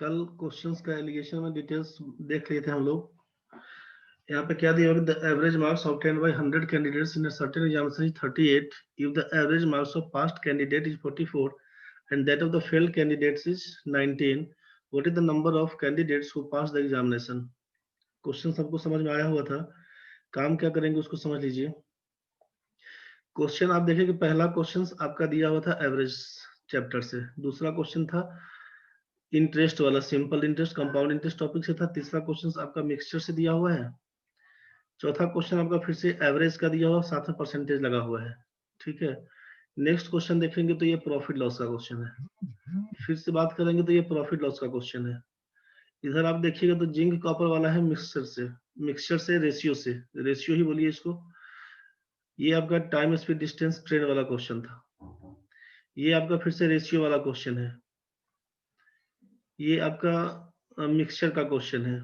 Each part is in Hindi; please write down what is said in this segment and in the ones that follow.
कल क्वेश्चंस का एलिगेशन में डिटेल्स देख लिए थे हम लोग। यहाँ पे क्या दिया होगा, the average marks obtained by 100 candidates in a certain examination is 38 if the average marks of past candidate is 44 and that of the failed candidates is 19, what is the number of candidates who passed the examination? Question सबको समझ में आया हुआ था। काम क्या करेंगे उसको समझ लीजिए। क्वेश्चन आप देखिए कि पहला क्वेश्चन आपका दिया हुआ था एवरेज चैप्टर से, दूसरा क्वेश्चन था इंटरेस्ट वाला, simple interest compound interest topic से था, तीसरा क्वेश्चन आपका मिक्सचर से दिया हुआ है, चौथा क्वेश्चन आपका फिर से एवरेज का दिया हुआ, साथ में परसेंटेज लगा हुआ है। ठीक है, नेक्स्ट क्वेश्चन देखेंगे तो ये प्रॉफिट लॉस का क्वेश्चन है। फिर से बात करेंगे तो ये प्रॉफिट लॉस का क्वेश्चन है। इधर आप देखिएगा तो जिंक कॉपर वाला है मिक्सचर से रेशियो ही बोलिए इसको। ये आपका टाइम स्पीड डिस्टेंस ट्रेन वाला क्वेश्चन था। ये आपका फिर से रेशियो वाला क्वेश्चन है। ये आपका मिक्सचर का क्वेश्चन है।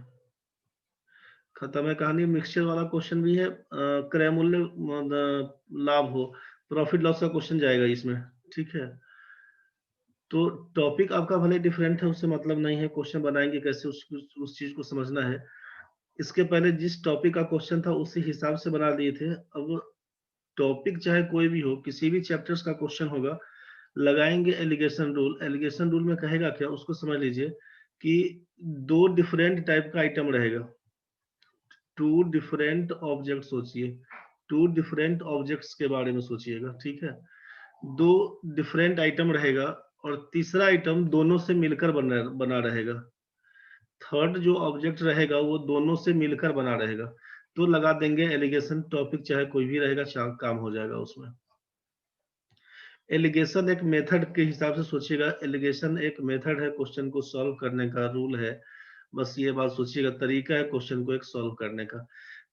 खत्म है कहानी। मिक्सचर वाला क्वेश्चन भी है, क्रय मूल्य लाभ हो, प्रॉफिट लॉस का क्वेश्चन जाएगा इसमें। ठीक है, तो टॉपिक आपका भले डिफरेंट है, उससे मतलब नहीं है, क्वेश्चन बनाएंगे कैसे उस चीज को समझना है। इसके पहले जिस टॉपिक का क्वेश्चन था उसी हिसाब से बना दिए थे। अब टॉपिक चाहे कोई भी हो, किसी भी चैप्टर्स का क्वेश्चन होगा, लगाएंगे एलिगेशन रूल। एलिगेशन रूल में कहेगा क्या उसको समझ लीजिए कि दो डिफरेंट टाइप का आइटम रहेगा। टू डिफरेंट ऑब्जेक्ट सोचिए, टू डिफरेंट ऑब्जेक्ट्स के बारे में सोचिएगा। ठीक है, दो डिफरेंट आइटम रहेगा और तीसरा आइटम दोनों से मिलकर बना रहेगा। थर्ड जो ऑब्जेक्ट रहेगा वो दोनों से मिलकर बना रहेगा। तो लगा देंगे एलिगेशन, टॉपिक चाहे कोई भी रहेगा, काम हो जाएगा उसमें। एलिगेशन एक मेथड के हिसाब से सोचिएगा। एलिगेशन एक मेथड है क्वेश्चन को सॉल्व करने का, रूल है, बस ये बात सोचिएगा, तरीका है क्वेश्चन को एक सॉल्व करने का।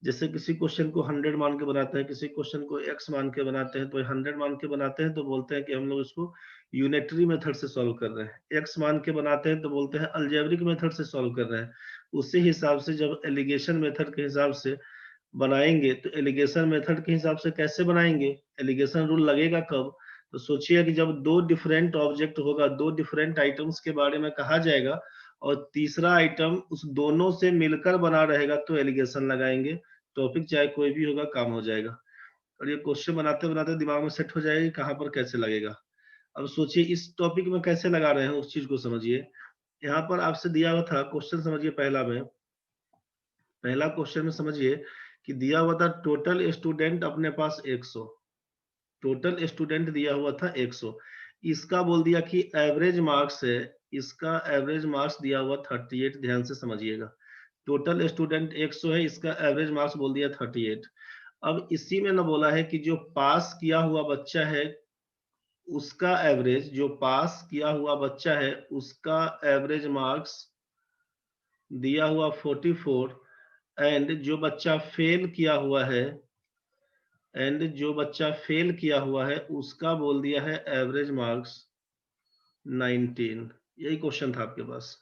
जैसे किसी क्वेश्चन को 100 मान के बनाते हैं, किसी क्वेश्चन को x मान के बनाते हैं, तो 100 मान के बनाते हैं तो बोलते हैं कि हम लोग इसको यूनिटरी मेथड से सॉल्व कर रहे हैं। x मान के बनाते हैं तो बोलते हैं अलजेब्रिक मेथड से सॉल्व कर रहे हैं। उसी हिसाब से जब एलिगेशन मेथड के हिसाब से बनाएंगे तो एलिगेशन मेथड के हिसाब से कैसे बनाएंगे, एलिगेशन रूल लगेगा कब, तो सोचिए कि जब दो डिफरेंट ऑब्जेक्ट होगा, दो डिफरेंट आइटम्स के बारे में कहा जाएगा और तीसरा आइटम उस दोनों से मिलकर बना रहेगा तो एलिगेशन लगाएंगे। टॉपिक चाहे कोई भी होगा, काम हो जाएगा। और ये क्वेश्चन बनाते बनाते दिमाग में सेट हो जाएगा कहाँ पर कैसे लगेगा। अब सोचिए इस टॉपिक में कैसे लगा रहे हैं, उस चीज को समझिए। यहाँ पर आपसे दिया हुआ था क्वेश्चन, समझिए पहला क्वेश्चन में समझिए कि दिया हुआ था टोटल स्टूडेंट अपने पास 100, टोटल स्टूडेंट दिया हुआ था 100, इसका बोल दिया कि एवरेज मार्क्स है, इसका एवरेज मार्क्स दिया हुआ 38। ध्यान से समझिएगा, टोटल स्टूडेंट 100 है, इसका एवरेज मार्क्स बोल दिया 38। अब इसी में ना बोला है कि जो पास किया हुआ बच्चा है उसका एवरेज, जो पास किया हुआ बच्चा है उसका एवरेज मार्क्स दिया हुआ 44, एंड जो बच्चा फेल किया हुआ है, उसका बोल दिया है एवरेज मार्क्स 19। यही क्वेश्चन था आपके पास।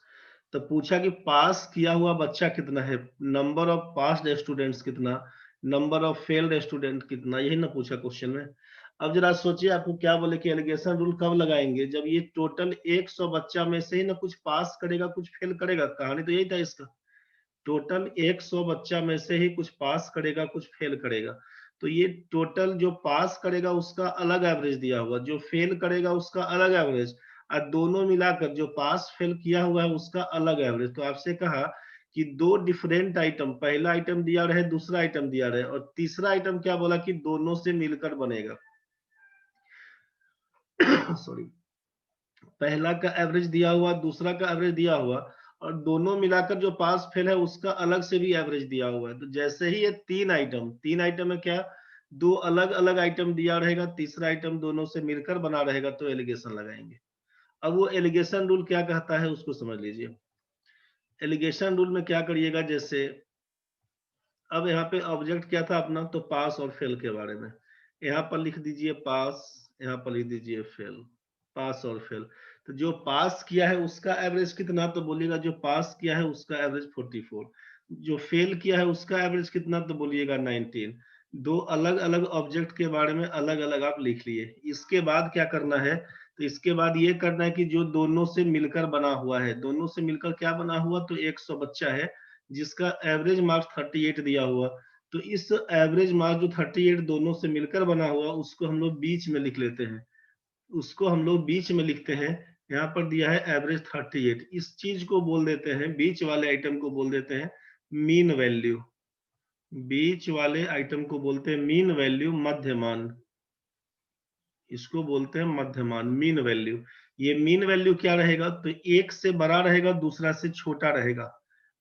तो पूछा कि पास किया हुआ बच्चा कितना है, नंबर ऑफ पास्ड स्टूडेंट्स कितना, नंबर ऑफ फेल्ड स्टूडेंट कितना, यही ना पूछा क्वेश्चन में। अब जरा सोचिए आपको क्या बोले कि एलिगेशन रूल कब लगाएंगे, जब ये टोटल 100 बच्चा में से ही ना कुछ पास करेगा कुछ फेल करेगा। कहानी तो यही था इसका, टोटल 100 बच्चा में से ही कुछ पास करेगा कुछ फेल करेगा। तो ये टोटल जो पास करेगा उसका अलग एवरेज दिया हुआ, जो फेल करेगा उसका अलग एवरेज, और दोनों मिलाकर जो पास फेल किया हुआ है उसका अलग एवरेज। तो आपसे कहा कि दो डिफरेंट आइटम, पहला आइटम दिया रहे दूसरा आइटम दिया रहे, और तीसरा आइटम क्या बोला कि दोनों से मिलकर बनेगा। सॉरी, पहला का एवरेज दिया हुआ दूसरा का एवरेज दिया हुआ, और दोनों मिलाकर जो पास फेल है उसका अलग से भी एवरेज दिया हुआ है। तो जैसे ही ये तीन आइटम में क्या, दो अलग अलग आइटम दिया रहेगा, तीसरा आइटम दोनों से मिलकर बना रहेगा तो एलिगेशन लगाएंगे। अब वो एलिगेशन रूल क्या कहता है उसको समझ लीजिए। एलिगेशन रूल में क्या करिएगा, जैसे अब यहाँ पे ऑब्जेक्ट क्या था अपना, तो पास और फेल के बारे में, यहाँ पर लिख दीजिए पास, यहाँ पर लिख दीजिए फेल, पास और फेल। तो जो पास किया है उसका एवरेज कितना, तो बोलिएगा जो पास किया है उसका एवरेज 44, जो फेल किया है उसका एवरेज कितना, तो बोलिएगा 19। दो अलग अलग ऑब्जेक्ट के बारे में अलग अलग आप लिख लिए। इसके बाद क्या करना है, तो इसके बाद ये करना है कि जो दोनों से मिलकर बना हुआ है, दोनों से मिलकर क्या बना हुआ, तो 100 बच्चा है जिसका एवरेज मार्क्स 38 दिया हुआ। तो इस एवरेज मार्क्स जो 38 दोनों से मिलकर बना हुआ, उसको हम लोग बीच में लिख लेते हैं, उसको हम लोग बीच में लिखते हैं। यहाँ पर दिया है एवरेज 38, इस चीज को बोल देते हैं, बीच वाले आइटम को बोल देते हैं मीन वैल्यू। बीच वाले आइटम को बोलते हैं मीन वैल्यू, मध्यमान, इसको बोलते हैं मध्यमान, मीन वैल्यू। ये मीन वैल्यू क्या रहेगा, तो एक से बड़ा रहेगा, दूसरा से छोटा रहेगा।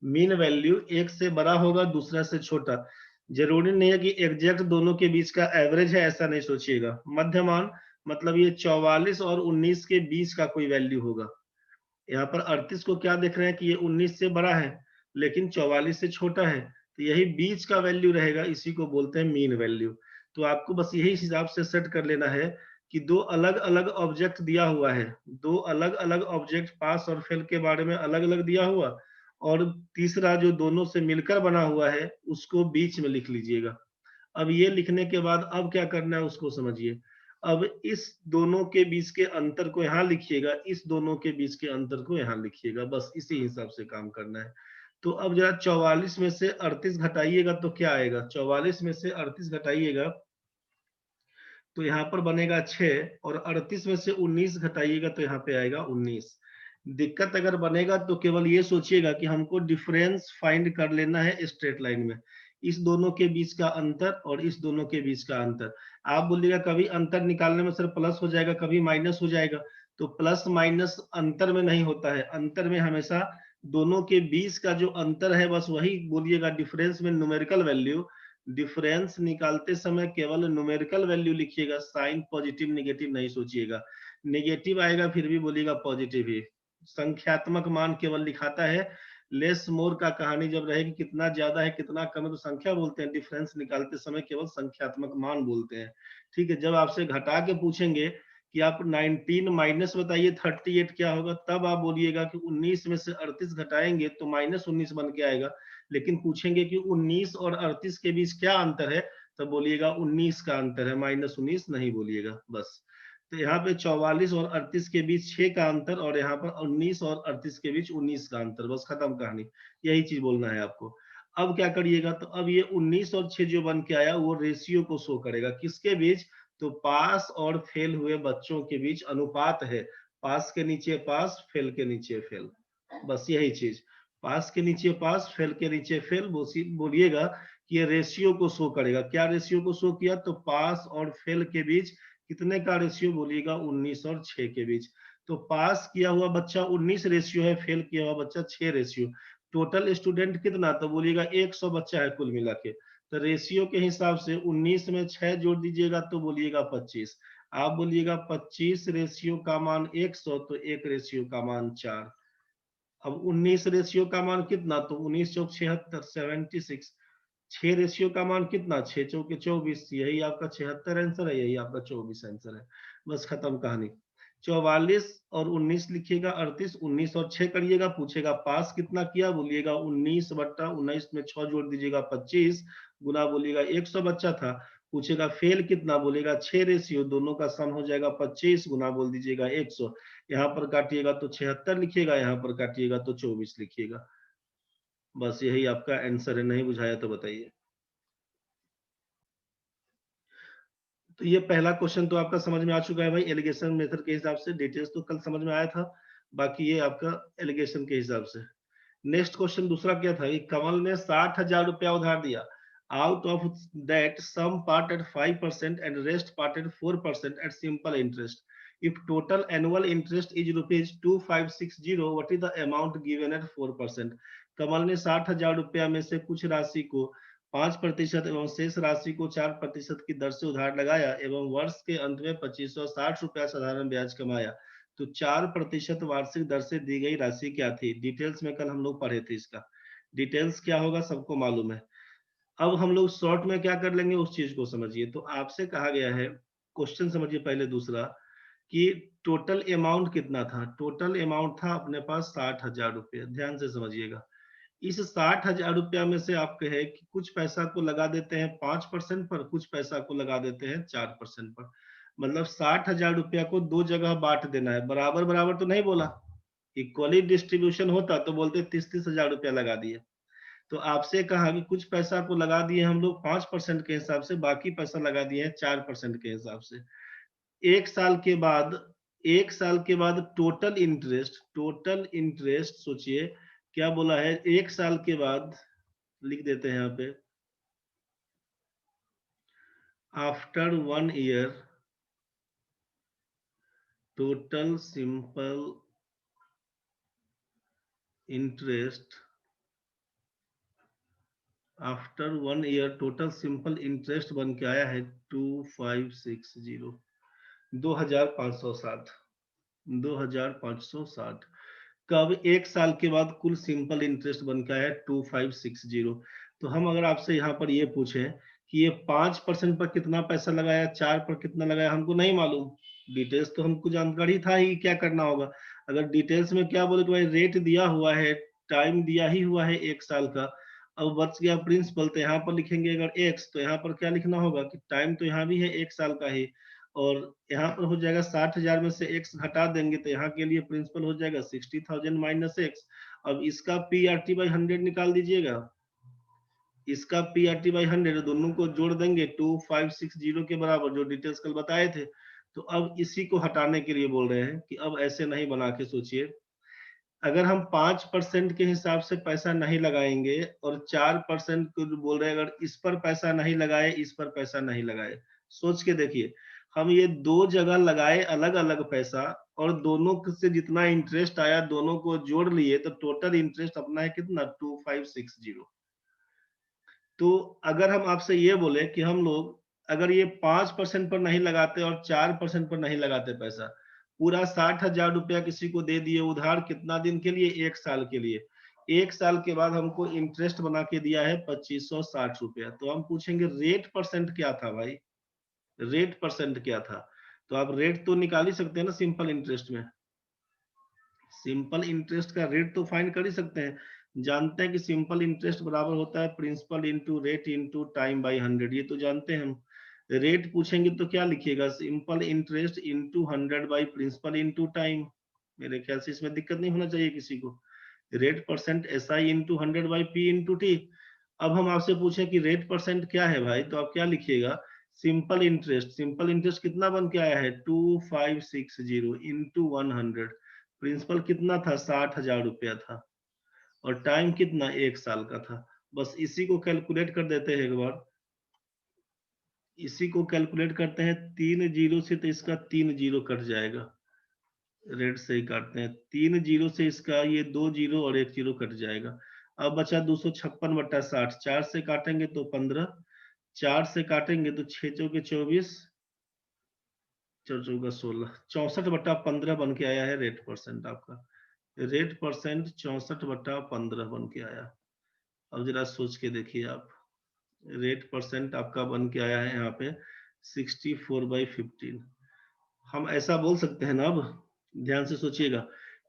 मीन वैल्यू एक से बड़ा होगा, दूसरा से छोटा। जरूरी नहीं है कि एग्जैक्ट दोनों के बीच का एवरेज है, ऐसा नहीं सोचिएगा। मध्यमान मतलब ये 44 और 19 के बीच का कोई वैल्यू होगा। यहाँ पर 38 को क्या देख रहे हैं कि ये 19 से बड़ा है लेकिन 44 से छोटा है, तो यही बीच का वैल्यू रहेगा, इसी को बोलते हैं मीन वैल्यू। तो आपको बस यही हिसाब से सेट कर लेना है कि दो अलग अलग ऑब्जेक्ट दिया हुआ है, दो अलग अलग ऑब्जेक्ट पास और फेल के बारे में अलग अलग दिया हुआ, और तीसरा जो दोनों से मिलकर बना हुआ है उसको बीच में लिख लीजिएगा। अब ये लिखने के बाद अब क्या करना है उसको समझिए। अब इस दोनों के बीच के अंतर को यहाँ लिखिएगा, इस दोनों के बीच के अंतर को यहाँ लिखिएगा, बस इसी हिसाब से काम करना है। तो अब जरा 44 में से 38 घटाइएगा तो क्या आएगा, 44 में से 38 घटाइएगा तो यहाँ पर बनेगा 6, और 38 में से 19 घटाइएगा तो यहाँ पे आएगा 19। दिक्कत अगर बनेगा तो केवल ये सोचिएगा कि हमको डिफरेंस फाइंड कर लेना है स्ट्रेट लाइन में, इस दोनों के बीच का अंतर और इस दोनों के बीच का अंतर। आप बोलिएगा कभी अंतर निकालने में सर प्लस हो जाएगा, कभी माइनस हो जाएगा, तो प्लस माइनस अंतर में नहीं होता है, अंतर में हमेशा दोनों के बीच का जो अंतर है बस वही बोलिएगा डिफरेंस में न्यूमेरिकल वैल्यू। डिफरेंस निकालते समय केवल न्यूमेरिकल वैल्यू लिखिएगा, साइन पॉजिटिव निगेटिव नहीं सोचिएगा। निगेटिव आएगा फिर भी बोलिएगा पॉजिटिव ही। संख्यात्मक मान केवल लिखाता है, लेस मोर का कहानी जब रहेगी कितना ज्यादा है कितना कम है तो संख्या बोलते हैं, डिफरेंस निकालते समय केवल संख्यात्मक मान बोलते हैं। ठीक है, जब आपसे घटा के पूछेंगे कि आप 19 माइनस बताइए 38 क्या होगा, तब आप बोलिएगा कि 19 में से 38 घटाएंगे तो -19 बन के आएगा। लेकिन पूछेंगे कि 19 और 38 के बीच क्या अंतर है, तब बोलिएगा 19 का अंतर है, -19 नहीं बोलिएगा बस। तो यहाँ पे 44 और 38 के बीच 6 का अंतर, और यहाँ पर 19 और 38 के बीच 19 का अंतर, बस खत्म कहानी। यही चीज बोलना है आपको। अब क्या करिएगा, तो अब ये 19 और 6 जो बन के आया वो रेशियो को शो करेगा, किसके बीच, तो पास और फेल हुए बच्चों के बीच अनुपात है। पास के नीचे पास, फेल के नीचे फेल, बस यही चीज। पास के नीचे पास, फेल के नीचे फेल, बोलिएगा कि ये रेशियो को शो करेगा। क्या रेशियो को शो किया, तो पास और फेल के बीच कितने का रेशियो, बोलिएगा 19 और 6 के बीच। तो पास किया हुआ बच्चा 19 रेशियो है, फेल किया हुआ बच्चा 6 रेशियो। टोटल स्टूडेंट कितना, तो बोलिएगा 100 बच्चा है कुल मिला के। तो रेशियो के हिसाब से 19 में 6 जोड़ दीजिएगा तो बोलिएगा 25। आप बोलिएगा 25 रेशियो का मान 100, तो 1 रेशियो का मान 4। अब 19 रेशियो का मान कितना, तो 19 चौक 76, 76। 6 रेशियो का मान कितना, 6 चौके 24, यही आपका 76 आंसर है, यही आपका 24 आंसर है, बस खत्म कहानी। 44 और 19 लिखिएगा, 38, 19 और 6 करिएगा, पूछेगा पास कितना किया, बोलिएगा 19 बट्टा 19 में 6 जोड़ दीजिएगा 25, गुना बोलिएगा 100 बच्चा था। पूछेगा फेल कितना, बोलेगा 6 रेशियो, दोनों का सम हो जाएगा 25, गुना बोल दीजिएगा 100। यहाँ पर काटिएगा तो 76 लिखिएगा, यहाँ पर काटिएगा तो 24 लिखिएगा, बस यही आपका आंसर है। नहीं बुझाया तो बताइए। तो ये पहला क्वेश्चन तो आपका समझ में आ चुका है भाई, एलिगेशन मेथड के हिसाब से। डिटेल्स तो कल समझ में आया था, बाकी ये आपका एलिगेशन के हिसाब से। नेक्स्ट क्वेश्चन दूसरा क्या था, कमल ने 60,000 रुपया उधार दिया। Out of that sum part at 5% and rest part at 4% at simple interest. If total annual interest is ₹2560, what is the amount given at 4%। Kamal ने 60,000 रुपया में से कुछ राशि को 5% एवं शेष राशि को 4% की दर से उधार लगाया एवं वर्ष के अंत में 2560 रुपया साधारण ब्याज कमाया। तो 4% वार्षिक दर से दी गई राशि क्या थी। डिटेल्स में कल हम लोग पढ़े थे, इसका डिटेल्स क्या होगा सबको मालूम है। अब हम लोग शॉर्ट में क्या कर लेंगे उस चीज को समझिए। तो आपसे कहा गया है, क्वेश्चन समझिए पहले दूसरा, कि टोटल अमाउंट कितना था। टोटल अमाउंट था अपने पास 60,000 रुपये, ध्यान से समझिएगा। इस 60,000 रुपया में से आप कहे कि कुछ पैसा को लगा देते हैं 5% पर, कुछ पैसा को लगा देते हैं 4% पर। मतलब 60,000 रुपया को दो जगह बांट देना है, बराबर बराबर तो नहीं बोला, इक्वली डिस्ट्रीब्यूशन होता तो बोलते 30,000 रुपया लगा दिए। तो आपसे कहा कि कुछ पैसा को लगा दिए हम लोग 5% के हिसाब से, बाकी पैसा लगा दिए हैं 4% के हिसाब से। एक साल के बाद, एक साल के बाद टोटल इंटरेस्ट सोचिए क्या बोला है, एक साल के बाद लिख देते हैं यहाँ पे, after 1 year total simple interest, after 1 year total simple interest बन के आया है 2560, 2560, 2560। कब? एक साल के बाद कुल सिंपल इंटरेस्ट बन के आया है 2560। तो हम अगर आपसे यहाँ पर ये पूछें कि ये 5% पर कितना पैसा लगाया, 4 पर कितना लगाया, हमको नहीं मालूम, डिटेल्स तो हमको जानकारी था ही क्या करना होगा। अगर डिटेल्स में क्या बोले कि भाई रेट दिया हुआ है, टाइम दिया ही हुआ है एक साल का, अब बच गया प्रिंसिपल, तो यहाँ पर लिखेंगे अगर एक्स, तो यहाँ पर क्या लिखना होगा कि टाइम तो यहाँ भी है एक साल का ही, और यहाँ पर हो जाएगा 60,000 में से एक्स घटा देंगे तो यहाँ के लिए प्रिंसिपल हो जाएगा 60,000 माइनस एक्स। अब इसका पी आर टी बाई 100 निकाल दीजिएगा, इसका पी आर टी बाई 100, दोनों को जोड़ देंगे 2560 के बराबर, जो डिटेल्स कल बताए थे। तो अब इसी को हटाने के लिए बोल रहे हैं कि अब ऐसे नहीं बना के सोचिए, अगर हम 5% के हिसाब से पैसा नहीं लगाएंगे और 4% को बोल रहे हैं, अगर इस पर पैसा नहीं लगाए, इस पर पैसा नहीं लगाए, सोच के देखिए, हम ये दो जगह लगाए अलग अलग पैसा, और दोनों से जितना इंटरेस्ट आया दोनों को जोड़ लिए, तो टोटल इंटरेस्ट अपना है कितना 2560। तो अगर हम आपसे ये बोले कि हम लोग अगर ये 5% पर नहीं लगाते और 4% पर नहीं लगाते पैसा, पूरा 60,000 रुपया किसी को दे दिए उधार, कितना दिन के लिए? एक साल के लिए। एक साल के बाद हमको इंटरेस्ट बना के दिया है 2560 रुपया, तो हम पूछेंगे रेट परसेंट क्या था भाई, रेट परसेंट क्या था? तो आप रेट तो निकाल ही सकते हैं ना सिंपल इंटरेस्ट में, सिंपल इंटरेस्ट का रेट तो फाइंड कर ही सकते हैं, जानते हैं कि सिंपल इंटरेस्ट बराबर होता है principal into rate into time by 100, ये तो जानते हैं हम। रेट पूछेंगे तो क्या लिखिएगा, simple interest into 100 by principal into time, मेरे ख्याल से इसमें दिक्कत नहीं होना चाहिए किसी को। Rate percent S I into 100 by P into T. अब हम आपसे पूछें कि रेट परसेंट क्या है भाई, तो आप क्या लिखिएगा, सिंपल इंटरेस्ट, सिंपल इंटरेस्ट कितना बन के आया है 2560 इंटू 100, प्रिंसिपल कितना था 60,000 रुपया था, और टाइम कितना एक साल का था। बस इसी को कैलकुलेट कर देते हैं एक बार, इसी को कैलकुलेट करते हैं, 3 जीरो से तो इसका 3 जीरो कट जाएगा, रेड से ही काटते हैं, 3 जीरो से इसका ये 2 जीरो और 1 जीरो कट जाएगा। अब बचा 256/60, 4 से काटेंगे तो 15, 4 से काटेंगे तो 6 चौके 24, 4 चौका 16, 64/15 बन के आया है रेट परसेंट आपका, रेट परसेंट 64/15 बन के आया। अब जरा सोच के देखिए आप, रेट परसेंट आपका बन के आया है यहाँ पे 64/15। हम ऐसा बोल सकते हैं ना, अब ध्यान से सोचिएगा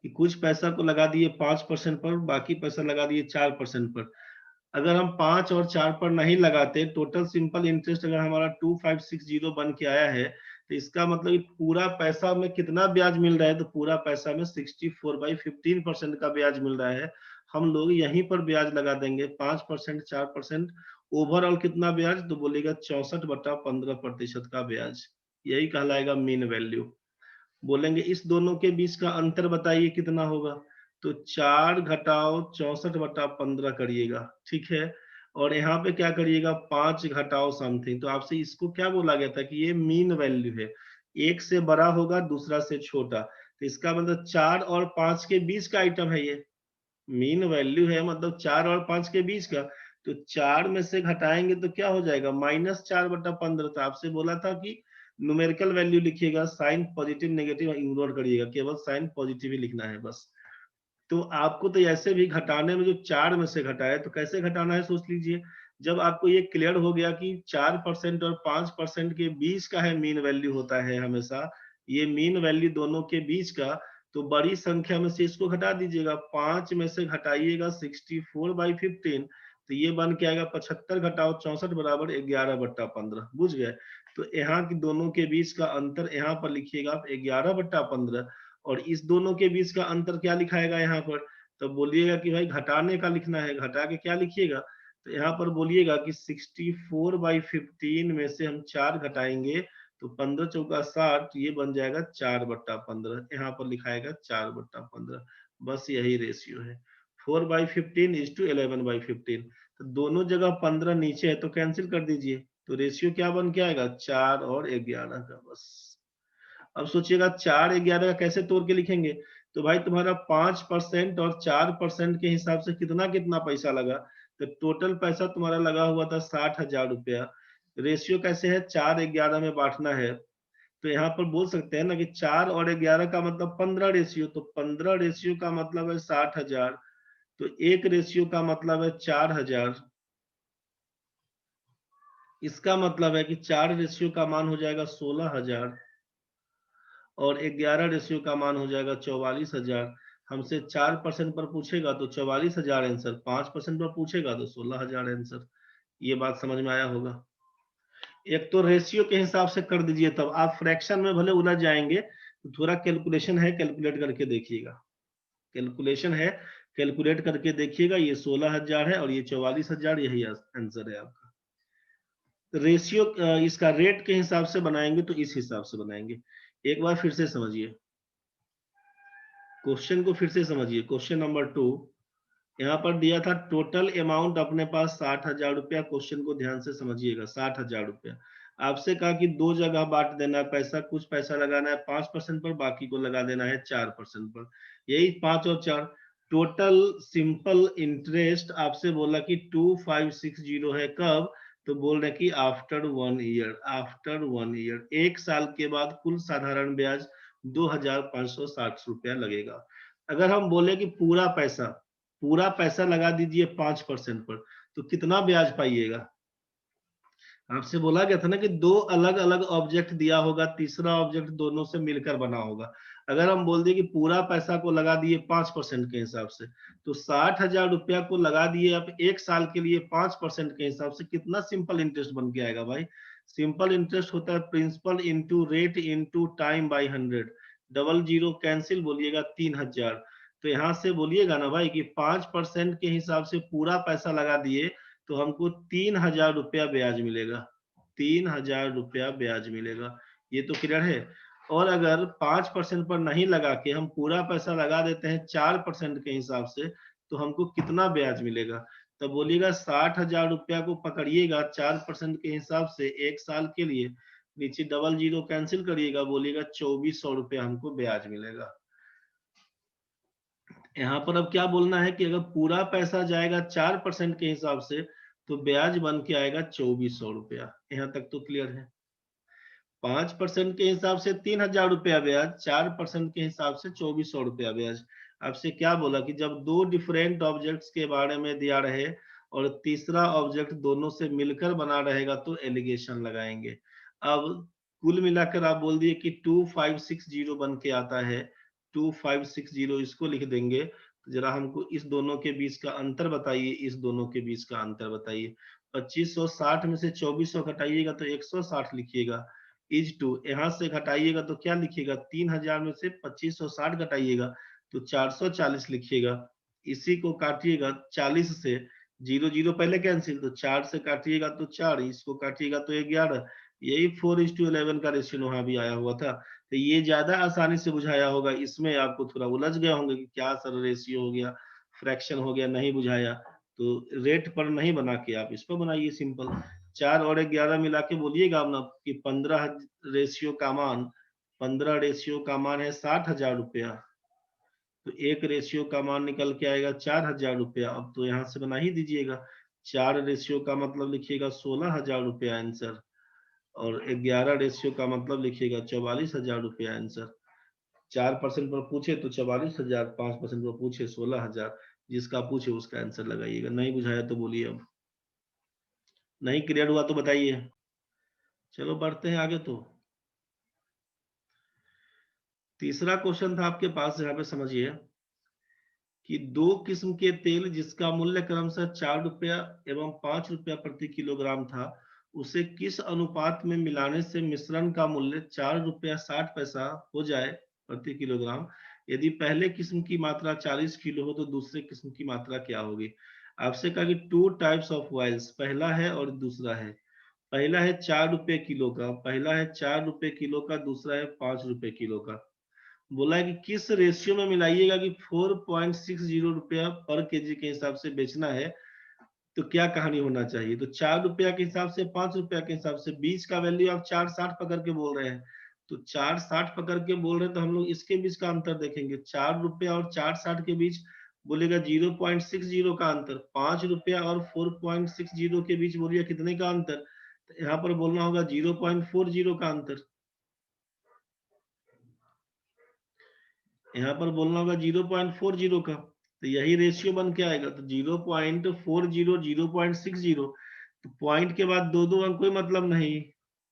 कि कुछ पैसा को लगा दिए 5% पर, बाकी पैसा लगा दिए 4% पर। अगर हम 5 और 4 पर नहीं लगाते, टोटल सिंपल इंटरेस्ट अगर हमारा 2560 बन के आया है, तो इसका मतलब पूरा पैसा में कितना ब्याज मिल रहा है, तो पूरा पैसा में 64/15% का ब्याज मिल रहा है। हम लोग यहीं पर ब्याज लगा देंगे 5%, 4%, ओवरऑल कितना ब्याज, तो बोलेगा 64/15% का ब्याज, यही कहलाएगा मीन वैल्यू। बोलेंगे इस दोनों के बीच का अंतर बताइए कितना होगा, तो 4 घटाओ 64/15 करिएगा, ठीक है, और यहाँ पे क्या करिएगा 5 घटाओ समथिंग। तो आपसे इसको क्या बोला गया था कि ये मीन वैल्यू है, एक से बड़ा होगा दूसरा से छोटा, तो इसका मतलब 4 और 5 के बीच का आइटम है ये, मीन वैल्यू है मतलब 4 और 5 के बीच का। तो 4 में से घटाएंगे तो क्या हो जाएगा -4/15। तो आपसे बोला था कि न्यूमेरिकल वैल्यू लिखिएगा, साइन पॉजिटिव नेगेटिव इग्नोर करिएगा, केवल साइन पॉजिटिव ही लिखना है बस। तो आपको तो ऐसे भी घटाने में जो 4 में से घटाए, तो कैसे घटाना है सोच लीजिए। जब आपको ये क्लियर हो गया कि 4% और 5% के बीच का है मीन वैल्यू होता है हमेशा, ये मीन वैल्यू दोनों के बीच का, तो बड़ी संख्या में से इसको घटा दीजिएगा, 5 में से घटाइएगा 64/15, तो ये बन के आएगा 75 घटाओ 64 बराबर 11/15, बुझ गए। तो यहाँ की दोनों के बीच का अंतर यहाँ पर लिखिएगा आप 11/15, और इस दोनों के बीच का अंतर क्या लिखाएगा यहाँ पर? तो बोलिएगा कि भाई घटाने का लिखना है, घटा के क्या लिखिएगा? तो यहाँ पर बोलिएगा कि 64/15 में से हम 4 घटाएंगे तो 15 चौका 60, ये बन जाएगा 4/15। यहाँ पर लिखाएगा 4/15, बस यही रेशियो है। 4/15 इज टू 11/15। तो दोनों जगह 15 नीचे है तो कैंसिल कर दीजिए, तो रेशियो क्या बन के आएगा? 4 और 11 का। बस अब सोचिएगा 4/11 का कैसे तोड़ के लिखेंगे? तो भाई तुम्हारा 5% और 4% के हिसाब से कितना कितना पैसा लगा? तो टोटल पैसा तुम्हारा लगा हुआ था 60,000 रुपया। रेशियो कैसे है? 4/11 में बांटना है, तो यहाँ पर बोल सकते हैं ना कि 4 और 11 का मतलब 15 रेशियो, तो 15 रेशियो का मतलब है 60,000, तो 1 रेशियो का मतलब है 4,000। इसका मतलब है कि 4 रेशियो का मान हो जाएगा 16,000 और 11 रेशियो का मान हो जाएगा 44,000। हमसे 4% पर पूछेगा तो 44,000 आंसर, 5% पर पूछेगा तो 16,000 आंसर। ये बात समझ में आया होगा। एक तो रेशियो के हिसाब से कर दीजिए, तब आप फ्रैक्शन में भले उलझ जाएंगे तो थोड़ा कैलकुलेशन है, कैलकुलेट करके देखिएगा। कैलकुलेशन है, कैलकुलेट करके देखिएगा। ये 16,000 है और ये 44,000, यही आंसर है आपका। रेशियो इसका रेट के हिसाब से बनाएंगे तो इस हिसाब से बनाएंगे। एक बार फिर से समझिए, क्वेश्चन को फिर से समझिए। क्वेश्चन नंबर 2 यहाँ पर दिया था टोटल अमाउंट अपने पास 60,000 रुपया। क्वेश्चन को ध्यान से समझिएगा, 60,000 रुपया। आपसे कहा कि 2 जगह बांट देना है पैसा, कुछ पैसा लगाना है 5% पर, बाकी को लगा देना है 4% पर। यही 5 और 4 टोटल सिंपल इंटरेस्ट आपसे बोला कि 2560 है। कब? तो बोल रहे कि आफ्टर 1 ईयर, आफ्टर 1 ईयर, 1 साल के बाद कुल साधारण ब्याज 2,560 रुपया लगेगा। अगर हम बोले कि पूरा पैसा लगा दीजिए 5% पर, तो कितना ब्याज पाइएगा? आपसे बोला गया था ना कि 2 अलग अलग ऑब्जेक्ट दिया होगा, तीसरा ऑब्जेक्ट दोनों से मिलकर बना होगा। अगर हम बोल दिए कि पूरा पैसा को लगा दिए 5% के हिसाब से, तो 60,000 रुपया को लगा दिए आप 1 साल के लिए 5% के हिसाब से, कितना सिंपल इंटरेस्ट बन के आएगा भाई? सिंपल इंटरेस्ट होता है principal into rate into time by 100। Double zero cancel, बोलिएगा 3,000। तो यहाँ से बोलिएगा ना भाई कि 5% के हिसाब से पूरा पैसा लगा दिए तो हमको 3,000 रुपया ब्याज मिलेगा, 3,000 रुपया ब्याज मिलेगा। ये तो क्लियर है। और अगर 5% पर नहीं लगा के हम पूरा पैसा लगा देते हैं 4% के हिसाब से, तो हमको कितना ब्याज मिलेगा? तो बोलिएगा 60,000 रुपया को पकड़िएगा 4% के हिसाब से 1 साल के लिए, नीचे डबल जीरो कैंसिल करिएगा, बोलिएगा 2,400 रुपया हमको ब्याज मिलेगा। यहाँ पर अब क्या बोलना है कि अगर पूरा पैसा जाएगा 4% के हिसाब से, तो ब्याज बन के आएगा 2,400 रुपया। यहाँ तक तो क्लियर है। 5% के हिसाब से 3,000 रुपया ब्याज, 4% के हिसाब से 2,400 रुपया ब्याज। आपसे क्या बोला कि जब 2 डिफरेंट ऑब्जेक्ट्स के बारे में दिया रहे और तीसरा ऑब्जेक्ट दोनों से मिलकर बना रहेगा तो एलिगेशन लगाएंगे। अब कुल मिलाकर आप बोल दिए कि 2,560 बन के आता है, 2,560 इसको लिख देंगे। तो जरा हमको इस दोनों के बीच का अंतर बताइए, इस दोनों के बीच का अंतर बताइए। 2560 में से 2,400 घटाइएगा तो 160 लिखिएगा, इज टू यहाँ से घटाइएगा तो क्या लिखिएगा? 3,000 में से 2,560 घटाइएगा तो 440 लिखिएगा। इसी को काटिएगा 40 से, 0 0 पहले कैंसिल, तो 4 से काटिएगा तो 4, इसको काटिएगा तो 11। यही 4:11 का रेशियो वहां भी आया हुआ था। तो ये ज्यादा आसानी से बुझाया होगा, इसमें आपको थोड़ा उलझ गया होंगे कि क्या सर रेशियो हो गया, फ्रैक्शन हो गया, नहीं बुझाया। तो रेट पर नहीं बना के आप इस पर बनाइए सिंपल। 4 और 11 मिला के बोलिएगा आप ना कि 15 रेशियो का मान, 15 रेशियो का मान है 60,000 रुपया, तो 1 रेशियो का मान निकल के आएगा 4,000 रुपया। अब तो यहाँ से बना ही दीजिएगा। 4 रेशियो का मतलब लिखिएगा 16,000 रुपया आंसर, और 11 रेशियो का मतलब लिखिएगा 44,000 रुपया आंसर। 4% पर पूछे तो 44,000, 5% पर पूछे 16,000। जिसका पूछे उसका आंसर लगाइएगा। नहीं बुझाया तो बोलिए, अब नहीं क्लियर हुआ तो बताइए। चलो बढ़ते हैं आगे। तो तीसरा क्वेश्चन था आपके पास, यहाँ पे समझिए कि 2 किस्म के तेल जिसका मूल्य क्रमशः 4 रुपया एवं 5 रुपया प्रति किलोग्राम था, उसे किस अनुपात में मिलाने से मिश्रण का मूल्य 4 रुपया 60 पैसा हो जाए प्रति किलोग्राम। यदि पहले किस्म की मात्रा 40 किलो हो तो दूसरे किस्म की मात्रा क्या होगी। आपसे कहा कि 2 टाइप्स ऑफ ऑयल्स, पहला है और दूसरा है। पहला है 4 रुपए किलो का, पहला है 4 रुपए किलो का, दूसरा है 5 रुपए किलो का। बोला है कि किस रेशियो में मिलाइएगा कि 4.60 रुपया पर केजी के हिसाब से बेचना है, तो क्या कहानी होना चाहिए। तो 4 रुपया के हिसाब से, 5 रुपया के हिसाब से, बीच का वैल्यू आप 4.60 पकड़ के बोल रहे हैं। तो 4.60 पकड़ के बोल रहे हैं तो हम लोग इसके बीच का अंतर देखेंगे। 4 रुपया और 4.60 के बीच बोलेगा 0.60 का अंतर। 5 रुपया और 4.60 के बीच बोलिए कितने का अंतर, तो यहाँ पर बोलना होगा 0.40 का अंतर। यहाँ पर बोलना होगा 0.40 का, तो यही रेशियो बन के आएगा। तो 0.40 0.60, तो पॉइंट के बाद दो दो अंक कोई मतलब नहीं,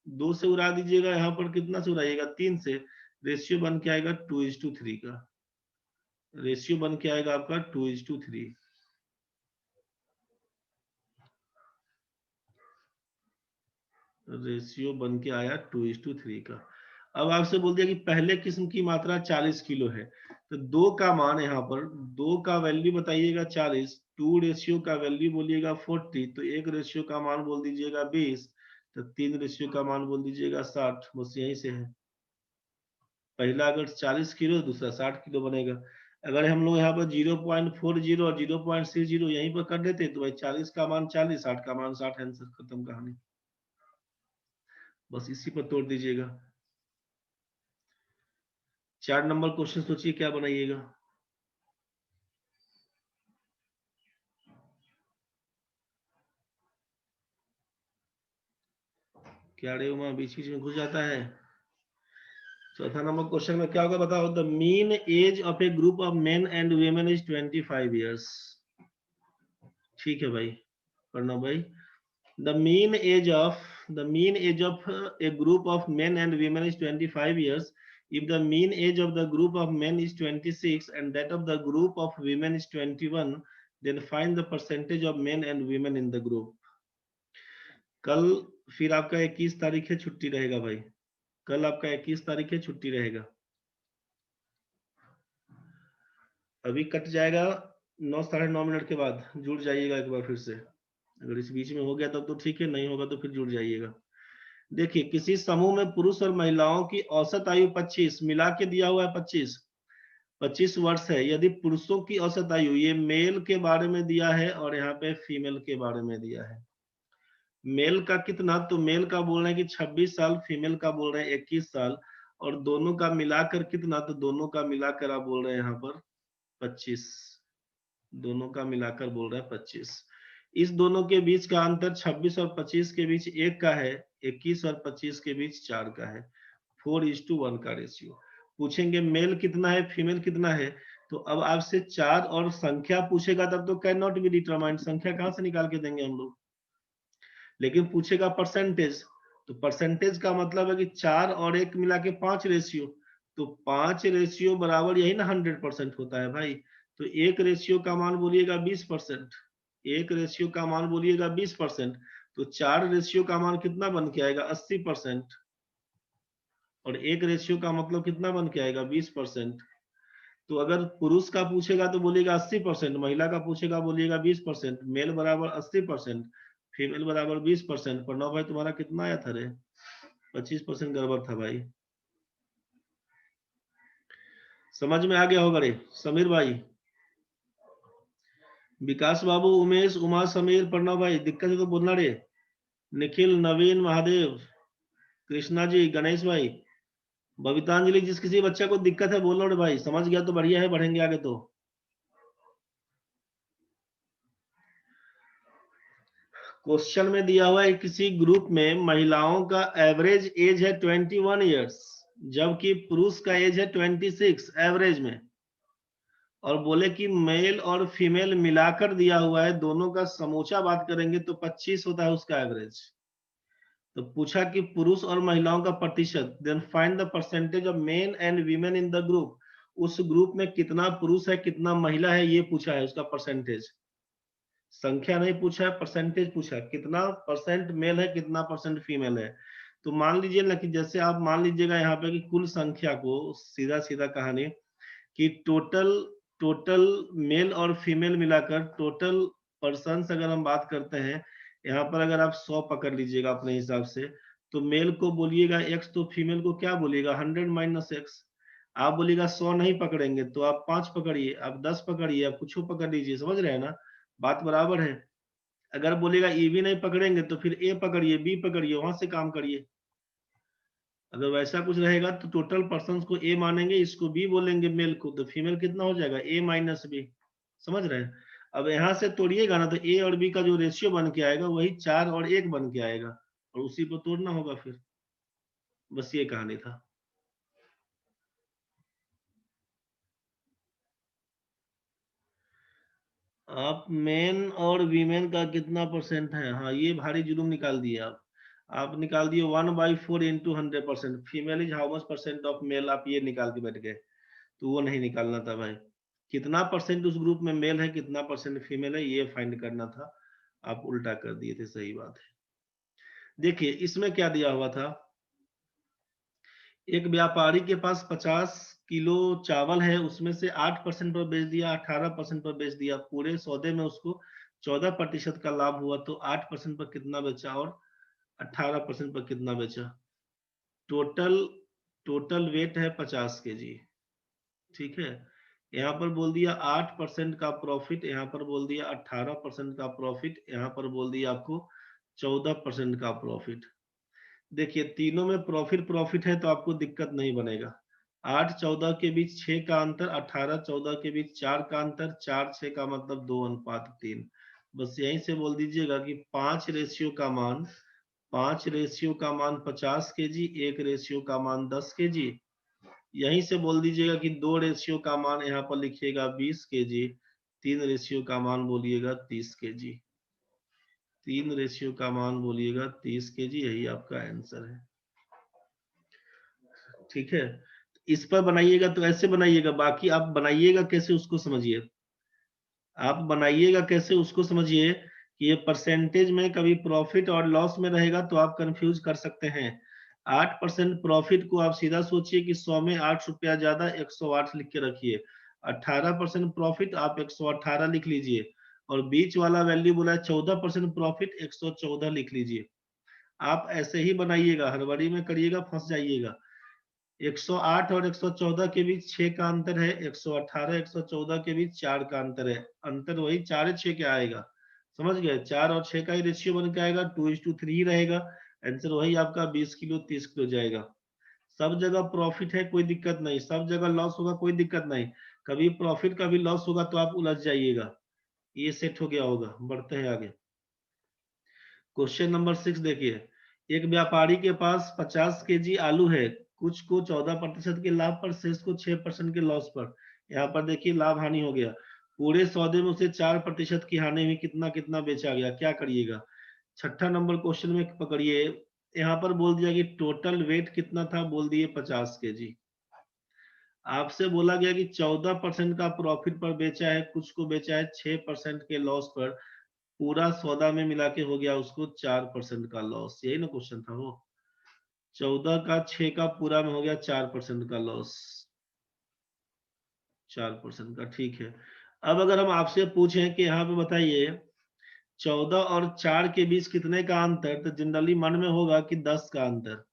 2 से उड़ा दीजिएगा। यहाँ पर कितना से उड़ाइएगा, 3 से। रेशियो बन के आएगा 2:3 का। रेशियो बन के आएगा आपका 2:3। रेशियो बन के आया 2:3 का। अब आपसे बोल दिया कि पहले किस्म की मात्रा 40 किलो है, तो 2 का मान, यहाँ पर 2 का वैल्यू बताइएगा 40, 2 रेशियो का वैल्यू बोलिएगा 40, तो 1 रेशियो का मान बोल दीजिएगा 20, तो 3 रेशियो का मान बोल दीजिएगा 60। बस यहीं से है। पहला अगर 40 किलो, दूसरा 60 किलो बनेगा। अगर हम लोग यहाँ पर 0.40 और 0.60 यहीं पर कर देते तो भाई 40 का मान 40, 60 का मान 60, आंसर खत्म कहानी। बस इसी पर तोड़ दीजिएगा। 4 नंबर क्वेश्चन सोचिए क्या बनाइएगा। क्या रे उमा बीच बीच में घुस जाता है। चौथा नंबर क्वेश्चन में क्या होगा बताओ। The mean age of a group of men and women is 25 years. ठीक है भाई, प्रणव भाई। The mean age of a group of men and women is 25 years. If the mean age of the group of men is 26 and that of the group of women is 21, then find the percentage of men and women in the group. कल फिर आपका 21 तारीख है, छुट्टी रहेगा भाई। कल आपका 21 तारीख है, छुट्टी रहेगा। अभी कट जाएगा 9 साढ़े 9 मिनट के बाद, जुड़ जाइएगा एक बार फिर से। अगर इस बीच में हो गया तब तो ठीक है, नहीं होगा तो फिर जुड़ जाइएगा। देखिए, किसी समूह में पुरुष और महिलाओं की औसत आयु 25 मिला के दिया हुआ है, 25 वर्ष है। यदि पुरुषों की औसत आयु, ये मेल के बारे में दिया है और यहाँ पे फीमेल के बारे में दिया है। मेल का कितना, तो मेल का बोल रहे हैं कि 26 साल, फीमेल का बोल रहे हैं 21 साल, और दोनों का मिलाकर कितना, तो दोनों का मिलाकर आप बोल रहे हैं यहाँ पर 25। दोनों का मिलाकर बोल रहे हैं 25। इस दोनों के बीच का अंतर 26 और 25 के बीच 1 का है, 21 और 25 के बीच 4 का है। 4:1 का रेशियो। पूछेंगे मेल कितना है, फीमेल कितना है, तो अब आपसे 4 और संख्या पूछेगा तब तो कैन नॉट बी डिटरमाइंड, संख्या कहां से निकाल के देंगे हम लोग। लेकिन पूछेगा परसेंटेज, तो परसेंटेज का मतलब है कि 4 और 1 मिला के 5 रेशियो, तो 5 रेशियो बराबर यही ना 100% होता है भाई। तो 1 रेशियो का मान बोलिएगा 20%, 1 रेशियो का मान बोलिएगा 20%, तो 4 रेशियो का मान कितना बन के आएगा 80%, और 1 रेशियो का मतलब कितना बन के आएगा 20%। तो अगर पुरुष का पूछेगा तो बोलिएगा 80%, महिला का पूछेगा बोलिएगा 20%, मेल बराबर 80%, फीमेल बराबर 20%। प्रणव भाई तुम्हारा कितना आया था रे, 25% गड़बड़ था भाई। समझ में आ गया होगा रे समीर भाई, विकास बाबू, उमेश, उमा, समीर, प्रणव भाई, दिक्कत है तो बोलना रे। निखिल, नवीन, महादेव, कृष्णा जी, गणेश भाई, बबीतांजलि, जिस किसी बच्चे को दिक्कत है बोलो रे भाई। समझ गया तो बढ़िया है, बढ़ेंगे आगे। तो क्वेश्चन में दिया हुआ है किसी ग्रुप में महिलाओं का एवरेज एज है 21 ईयर्स, जबकि पुरुष का एज है 26 एवरेज में, और बोले कि मेल और फीमेल मिलाकर दिया हुआ है, दोनों का समूचा बात करेंगे तो 25 होता है उसका एवरेज। तो पूछा कि पुरुष और महिलाओं का प्रतिशत, then find the percentage of men and women in the group. उस ग्रुप में कितना पुरुष है कितना महिला है ये पूछा है, उसका परसेंटेज। संख्या नहीं पूछा है, परसेंटेज पूछा है, कितना परसेंट मेल है कितना परसेंट फीमेल है। तो मान लीजिए ना कि जैसे आप मान लीजिएगा यहाँ पे कि कुल संख्या को, सीधा सीधा कहानी, कि टोटल टोटल मेल और फीमेल मिलाकर टोटल पर्सन्स अगर हम बात करते हैं, यहाँ पर अगर आप 100 पकड़ लीजिएगा अपने हिसाब से, तो मेल को बोलिएगा x, तो फीमेल को क्या बोलिएगा 100 माइनस x। आप बोलिएगा 100 नहीं पकड़ेंगे तो आप 5 पकड़िए, आप 10 पकड़िए, आप कुछ पकड़ लीजिए, समझ रहे हैं ना, बात बराबर है। अगर बोलेगा ए भी नहीं पकड़ेंगे तो फिर ए पकड़िए, बी पकड़िए, वहां से काम करिए। अगर वैसा कुछ रहेगा तो टोटल पर्सन को ए मानेंगे, इसको बी बोलेंगे मेल को, तो फीमेल कितना हो जाएगा ए माइनस बी। समझ रहे हैं। अब यहाँ से तोड़िएगा ना तो ए और बी का जो रेशियो बन के आएगा वही 4 और 1 बन के आएगा, और उसी को तोड़ना होगा फिर। बस ये कहानी था। आप मेन और वीमेन का कितना परसेंट है, हाँ ये भारी जुलूम निकाल दिए आप निकाल दिए 1/4 into 100%, female is how much percent of male, आप ये निकाल के बैठ गए। तो वो नहीं निकालना था भाई, कितना परसेंट उस ग्रुप में मेल है कितना परसेंट फीमेल है ये फाइंड करना था, आप उल्टा कर दिए थे। सही बात है। देखिए इसमें क्या दिया हुआ था, एक व्यापारी के पास 50 किलो चावल है, उसमें से 8% पर बेच दिया, 18% पर बेच दिया, पूरे सौदे में उसको 14% का लाभ हुआ, तो 8% पर कितना बेचा और 18% पर कितना बेचा। टोटल टोटल वेट है 50 kg, ठीक है। यहाँ पर बोल दिया 8% का प्रॉफिट, यहाँ पर बोल दिया 18% का प्रॉफिट, यहाँ पर बोल दिया आपको 14% का प्रॉफिट। देखिए तीनों में प्रॉफिट प्रॉफिट है तो आपको दिक्कत नहीं बनेगा। 8-14 के बीच 6 का अंतर, 18-14 के बीच 4 का अंतर, 4-6 का मतलब 2:3। बस यहीं से बोल दीजिएगा कि 5 रेशियो का मान 50 kg, 1 रेशियो का मान 10 kg। यहीं से बोल दीजिएगा कि 2 रेशियो का मान यहाँ पर लिखिएगा 20 kg, 3 रेशियो का मान बोलिएगा 30 kg, 3 रेशियो का मान बोलिएगा 30 kg, यही आपका आंसर है। ठीक है, इस पर बनाइएगा तो ऐसे बनाइएगा, बाकी आप बनाइएगा कैसे उसको समझिए, आप बनाइएगा कैसे उसको समझिए कि ये परसेंटेज में कभी प्रॉफिट और लॉस में रहेगा तो आप कंफ्यूज कर सकते हैं। 8% प्रॉफिट को आप सीधा सोचिए कि 100 में 8 रुपया ज्यादा 108 लिख के रखिए। 18% प्रॉफिट आप 118 लिख लीजिए, और बीच वाला वैल्यू बोला है 14% प्रॉफिट 114 लिख लीजिए। आप ऐसे ही बनाइएगा, हड़बड़ी में करिएगा फंस जाइएगा। 108 और 114 के बीच 6 का अंतर है, 118 114 के बीच 4 का अंतर है, अंतर वही 4-6 क्या आएगा, समझ गए, 4 और 6 का ही रेशियो बन के आएगा, 2:3 ही रहेगा। आंसर वही आपका 20 किलो 30 किलो जाएगा। सब जगह प्रॉफिट है कोई दिक्कत नहीं, सब जगह लॉस होगा कोई दिक्कत नहीं, कभी प्रॉफिट कभी लॉस होगा तो आप उलझ जाइएगा। ये सेट हो गया होगा, बढ़ते हैं आगे। क्वेश्चन नंबर 6 देखिए, एक व्यापारी के पास 50 kg आलू है, कुछ को 14% के लाभ पर, शेष को 6% के लॉस पर। यहाँ पर देखिए लाभ हानि हो गया, पूरे सौदे में उसे 4% की हानि हुई, कितना कितना बेचा गया, क्या करिएगा। छठा नंबर क्वेश्चन में पकड़िए, यहाँ पर बोल दिया कि टोटल वेट कितना था, बोल दिए 50 kg। आपसे बोला गया कि 14% का प्रॉफिट पर बेचा है, कुछ को बेचा है 6% के लॉस पर, पूरा सौदा में मिला के हो गया उसको 4% का लॉस। यही ना क्वेश्चन था वो, 14 का 6 का पूरा में हो गया 4% का लॉस, 4% का, ठीक है। अब अगर हम आपसे पूछें कि यहाँ पे बताइए 14 और 4 के बीच कितने का अंतर, तो जनरली मन में होगा कि 10 का अंतर।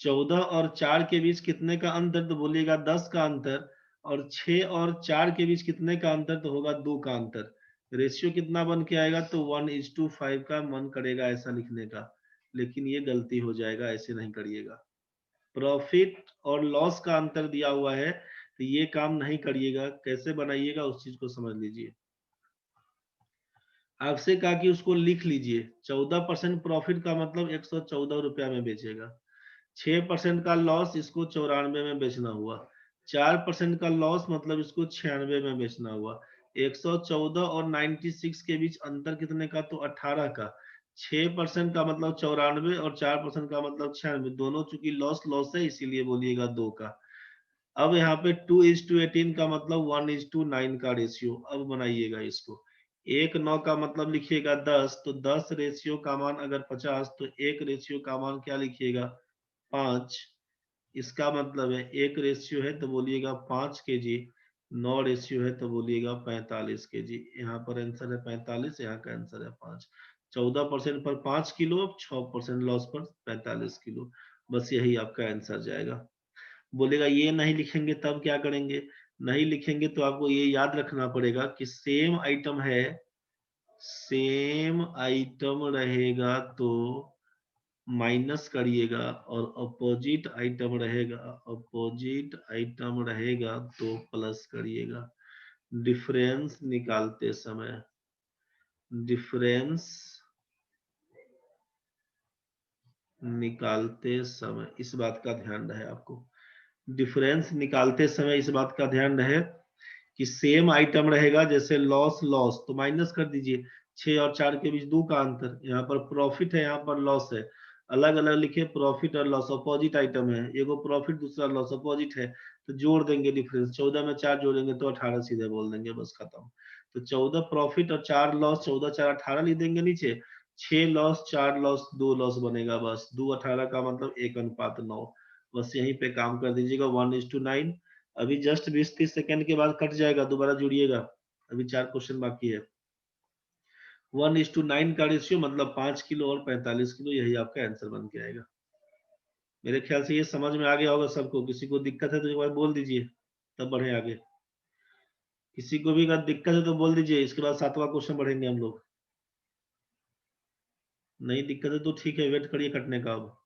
14 और 4 के बीच कितने का अंतर, तो बोलिएगा 10 का अंतर। और 6 और 4 के बीच कितने का अंतर, तो होगा 2 का अंतर। रेशियो कितना बन के आएगा, तो 1:5 का मन करेगा ऐसा लिखने का, लेकिन ये गलती हो जाएगा, ऐसे नहीं करिएगा। प्रॉफिट और लॉस का अंतर दिया हुआ है तो ये काम नहीं करिएगा, कैसे बनाइएगा उस चीज को समझ लीजिए। आपसे कहा कि उसको लिख लीजिए, 14% प्रॉफिट का मतलब 114 रुपया में बेचेगा, 6% का लॉस, इसको 94 में बेचना हुआ, 4% का लॉस मतलब इसको 96 में बेचना हुआ। 114 और 96 के बीच अंतर कितने का, तो 18 का। 6% का मतलब 94 और 4% का मतलब 96, दोनों चूंकि लॉस लॉस है इसीलिए बोलिएगा 2 का। अब यहाँ पे 2:18 का मतलब 1:9 का रेशियो, अब बनाइएगा इसको। एक 9 का मतलब लिखिएगा 10, तो 10 रेशियो का मान अगर 50, तो एक रेशियो का मान क्या लिखिएगा 5। इसका मतलब है एक रेशियो है तो बोलिएगा 5 केजी, 9 रेशियो है तो बोलिएगा 45 केजी। यहाँ पर आंसर है 45, यहाँ का आंसर है 5। 14% पर 5 किलो, 6% लॉस पर 45 किलो। बस यही आपका आंसर जाएगा। बोलेगा ये नहीं लिखेंगे तब क्या करेंगे? नहीं लिखेंगे तो आपको ये याद रखना पड़ेगा कि सेम आइटम है, सेम आइटम रहेगा तो माइनस करिएगा, और अपोजिट आइटम रहेगा, अपोजिट आइटम रहेगा तो प्लस करिएगा। डिफरेंस निकालते समय, डिफरेंस निकालते समय इस बात का ध्यान रहे आपको। डिफरेंस निकालते समय इस बात का ध्यान रहे कि सेम आइटम रहेगा, जैसे लॉस लॉस तो माइनस कर दीजिए, 6 और 4 के बीच 2 का अंतर, यहाँ पर प्रॉफिट है, यहाँ पर लॉस है, अलग अलग लिखे प्रॉफिट और लॉस, अपोजिट आइटम है, एगो प्रॉफिट दूसरा लॉस, अपोजिट है तो जोड़ देंगे डिफरेंस, 14 में 4 जोड़ेंगे तो 18 सीधे बोल देंगे, बस खत्म। तो 14 प्रॉफिट और 4 लॉस, 14 4 18 लिख देंगे नीचे, 6 लॉस 4 लॉस 2 लॉस बनेगा, बस 2 18 का मतलब 1:9। बस यहीं पे काम कर दीजिएगा, 1:9। अभी जस्ट 20-30 सेकंड के बाद कट जाएगा, दोबारा जुड़िएगा, अभी 4 क्वेश्चन बाकी है। 1:9 का रेशियो मतलब 5 किलो और 45 किलो, यही आपका आंसर बन के आएगा। मेरे ख्याल से ये समझ में आ गया होगा सबको। किसी को दिक्कत है तो एक बार बोल दीजिए, तब बढ़े आगे। किसी को भी अगर दिक्कत है तो बोल दीजिए, इसके बाद 7वां क्वेश्चन बढ़ेंगे हम लोग। नहीं दिक्कत है तो ठीक है, वेट करिए कटने का अब।